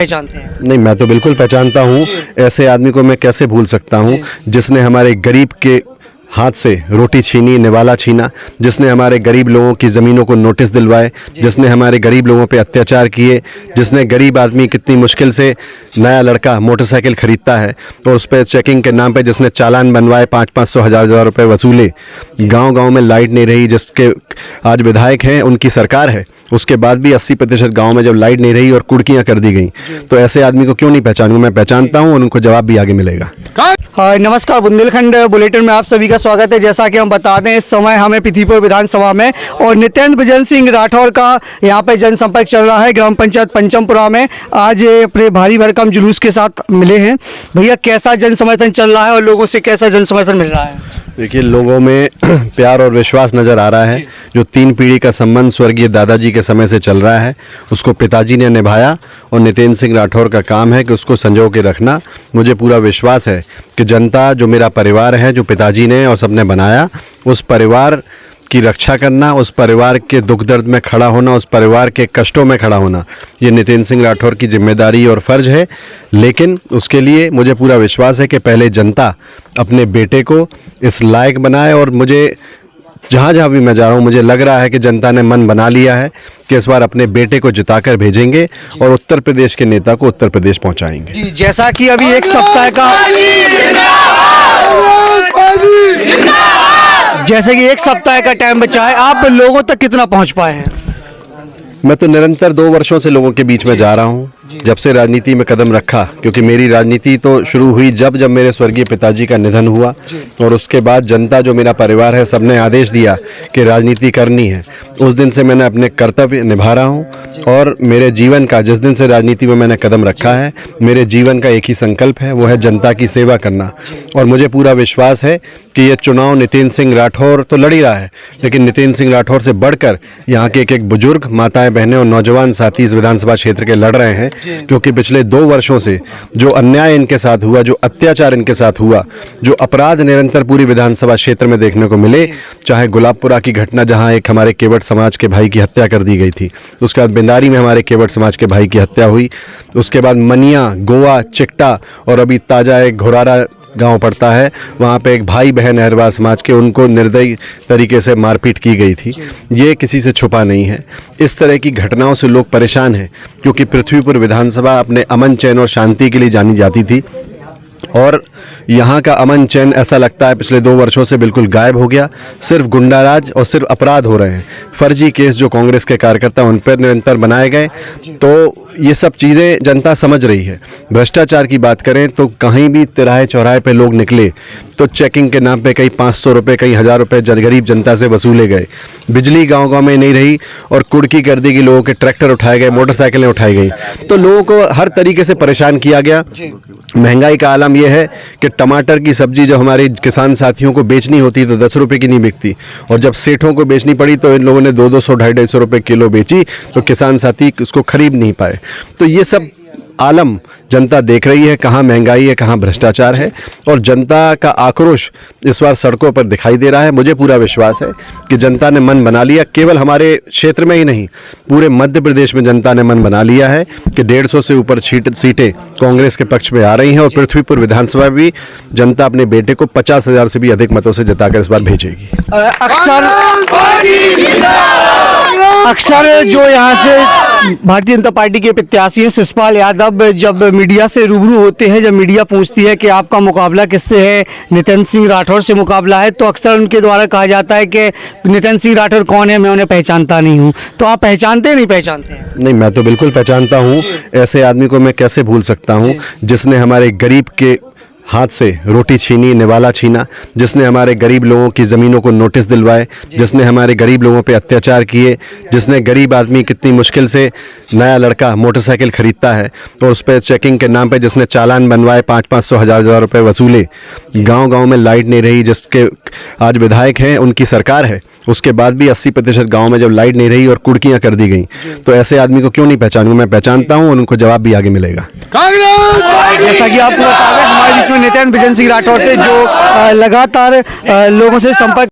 पहचानते हैं? नहीं, मैं तो बिल्कुल पहचानता हूँ। ऐसे आदमी को मैं कैसे भूल सकता हूँ जिसने हमारे गरीब के हाथ से रोटी छीनी, निवाला छीना, जिसने हमारे गरीब लोगों की ज़मीनों को नोटिस दिलवाए, जिसने हमारे गरीब लोगों पे अत्याचार किए, जिसने गरीब आदमी कितनी मुश्किल से नया लड़का मोटरसाइकिल खरीदता है और उस पर चेकिंग के नाम पे जिसने चालान बनवाए 500-500 हज़ार रुपये वसूले, गांव-गांव में लाइट नहीं रही, जिसके आज विधायक हैं, उनकी सरकार है, उसके बाद भी 80% गाँव में जब लाइट नहीं रही और कुर्कियाँ कर दी गई, तो ऐसे आदमी को क्यों नहीं पहचानूँ? मैं पहचानता हूँ और उनको जवाब भी आगे मिलेगा। नमस्कार, बुंदेलखंड बुलेटिन में आप सभी का स्वागत है। जैसा कि हम बता दें, इस समय हमें पृथ्वीपुर विधानसभा में और नित्यानंद बिजन सिंह राठौर का यहाँ पे जनसंपर्क चल रहा है। ग्राम पंचायत पंचमपुरा में आज अपने भारी भरकम जुलूस के साथ मिले हैं। भैया, कैसा जन समर्थन चल रहा है और लोगों से कैसा जन समर्थन मिल रहा है? देखिए, लोगों में प्यार और विश्वास नज़र आ रहा है। जो 3 पीढ़ी का संबंध स्वर्गीय दादाजी के समय से चल रहा है, उसको पिताजी ने निभाया और नित्यानंद सिंह राठौर का काम है कि उसको संजो के रखना। मुझे पूरा विश्वास है कि जनता, जो मेरा परिवार है, जो पिताजी ने और सबने बनाया, उस परिवार की रक्षा करना, उस परिवार के दुख दर्द में खड़ा होना, उस परिवार के कष्टों में खड़ा होना, ये नित्यानंद सिंह राठौर की जिम्मेदारी और फ़र्ज है। लेकिन उसके लिए मुझे पूरा विश्वास है कि पहले जनता अपने बेटे को इस लायक बनाए, और मुझे जहाँ जहाँ भी मैं जा रहा हूँ, मुझे लग रहा है कि जनता ने मन बना लिया है कि इस बार अपने बेटे को जिताकर भेजेंगे और उत्तर प्रदेश के नेता को उत्तर प्रदेश पहुँचाएंगे। जी, जैसा कि अभी एक सप्ताह का टाइम बचा है, आप लोगों तक कितना पहुंच पाए हैं? मैं तो निरंतर 2 वर्षों से लोगों के बीच में जा रहा हूँ, जब से राजनीति में कदम रखा, क्योंकि मेरी राजनीति तो शुरू हुई जब मेरे स्वर्गीय पिताजी का निधन हुआ, और उसके बाद जनता, जो मेरा परिवार है, सबने आदेश दिया कि राजनीति करनी है। उस दिन से मैंने अपने कर्तव्य निभा रहा हूँ, और मेरे जीवन का, जिस दिन से राजनीति में मैंने कदम रखा है, मेरे जीवन का एक ही संकल्प है, वो है जनता की सेवा करना। और मुझे पूरा विश्वास है कि ये चुनाव नित्यानंद सिंह राठौर तो लड़ ही रहा है, लेकिन नित्यानंद सिंह राठौर से बढ़कर यहाँ के एक बुजुर्ग, माताएं बहनें और नौजवान साथी इस विधानसभा क्षेत्र के लड़ रहे हैं, क्योंकि पिछले 2 वर्षों से जो अन्याय इनके साथ हुआ, जो अत्याचार इनके साथ हुआ, जो अपराध निरंतर पूरी विधानसभा क्षेत्र में देखने को मिले, चाहे गुलाबपुरा की घटना जहाँ एक हमारे केवट समाज के भाई की हत्या कर दी गई थी, उसके बाद बिंदारी में हमारे केवट समाज के भाई की हत्या हुई, उसके बाद मनिया, गोवा, चिकटा, और अभी ताज़ा एक घोरारा गांव पड़ता है, वहाँ पे एक भाई बहन अहरवार समाज के, उनको निर्दयी तरीके से मारपीट की गई थी। ये किसी से छुपा नहीं है। इस तरह की घटनाओं से लोग परेशान हैं, क्योंकि पृथ्वीपुर विधानसभा अपने अमन, चैन और शांति के लिए जानी जाती थी, और यहाँ का अमन चैन ऐसा लगता है पिछले 2 वर्षों से बिल्कुल गायब हो गया। सिर्फ गुंडाराज और सिर्फ अपराध हो रहे हैं। फर्जी केस जो कांग्रेस के कार्यकर्ता उन पर निरंतर बनाए गए, तो ये सब चीज़ें जनता समझ रही है। भ्रष्टाचार की बात करें तो कहीं भी तिराहे चौराहे पे लोग निकले तो चेकिंग के नाम पे कहीं 500 रुपये, कहीं 1000 रुपये गरीब जनता से वसूले गए। बिजली गांव-गांव में नहीं रही और कुर्की कर दी गई, लोगों के ट्रैक्टर उठाए गए, मोटरसाइकिलें उठाई गई, तो लोगों को हर तरीके से परेशान किया गया। महंगाई का आलम यह है कि टमाटर की सब्जी जब हमारे किसान साथियों को बेचनी होती तो 10 रुपये की नहीं बिकती, और जब सेठों को बेचनी पड़ी तो इन लोगों ने 200-200, 250 रुपये किलो बेची, तो किसान साथी उसको खरीद नहीं पाए। तो ये सब आलम जनता देख रही है, कहाँ महंगाई है, कहाँ भ्रष्टाचार है, और जनता का आक्रोश इस बार सड़कों पर दिखाई दे रहा है। मुझे पूरा विश्वास है कि जनता ने मन बना लिया। केवल हमारे क्षेत्र में ही नहीं, पूरे मध्य प्रदेश में जनता ने मन बना लिया है कि 150 से ऊपर सीटें कांग्रेस के पक्ष में आ रही हैं, और पृथ्वीपुर विधानसभा भी जनता अपने बेटे को 50,000 से भी अधिक मतों से जिताकर इस बार भेजेगी। अक्सर जो यहाँ से भारतीय जनता पार्टी के प्रत्याशी हैं, शिषपाल यादव, जब मीडिया से रूबरू होते हैं, जब मीडिया पूछती है कि आपका मुकाबला किससे है, नित्यानंद सिंह राठौर से मुकाबला है, तो अक्सर उनके द्वारा कहा जाता है कि नित्यानंद सिंह राठौर कौन है, मैं उन्हें पहचानता नहीं हूँ। तो आप पहचानते हैं, नहीं पहचानते हैं? नहीं, मैं तो बिल्कुल पहचानता हूँ। ऐसे आदमी को मैं कैसे भूल सकता हूँ जिसने हमारे गरीब के हाथ से रोटी छीनी, निवाला छीना, जिसने हमारे गरीब लोगों की ज़मीनों को नोटिस दिलवाए, जिसने हमारे गरीब लोगों पे अत्याचार किए, जिसने गरीब आदमी कितनी मुश्किल से नया लड़का मोटरसाइकिल खरीदता है और उस पर चेकिंग के नाम पे जिसने चालान बनवाए 500-500 हज़ार रुपये वसूले, गांव-गांव में लाइट नहीं रही, जिसके आज विधायक हैं, उनकी सरकार है, उसके बाद भी 80% गाँव में जब लाइट नहीं रही और कुर्कियाँ कर दी गई, तो ऐसे आदमी को क्यों नहीं पहचानूँ? मैं पहचानता हूँ और उनको जवाब भी आगे मिलेगा। जैसा कि आपको बता दें, हमारे बीच में नित्यानंद बिजन सिंह राठौर थे, जो लगातार लोगों से संपर्क